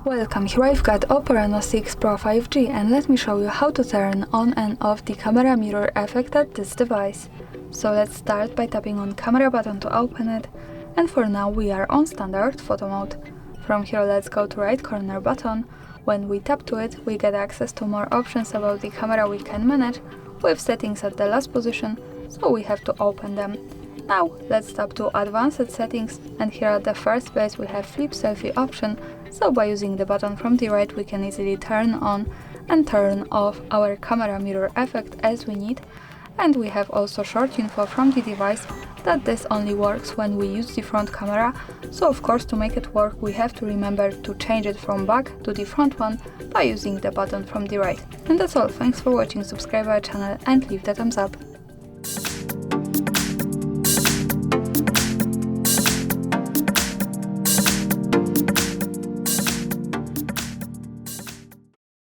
Welcome, here I've got OPPO RENO6 PRO 5G and let me show you how to turn on and off the camera mirror effect at this device. So let's start by tapping on camera button to open it, and for now we are on standard photo mode. From here let's go to right corner button. When we tap to it we get access to more options about the camera we can manage, with settings at the last position, so we have to open them. Now let's tap to advanced settings, and here at the first place we have flip selfie option, so by using the button from the right we can easily turn on and turn off our camera mirror effect as we need. And we have also short info from the device that this only works when we use the front camera, so of course to make it work we have to remember to change it from back to the front one by using the button from the right. And that's all, thanks for watching, subscribe our channel and leave the thumbs up.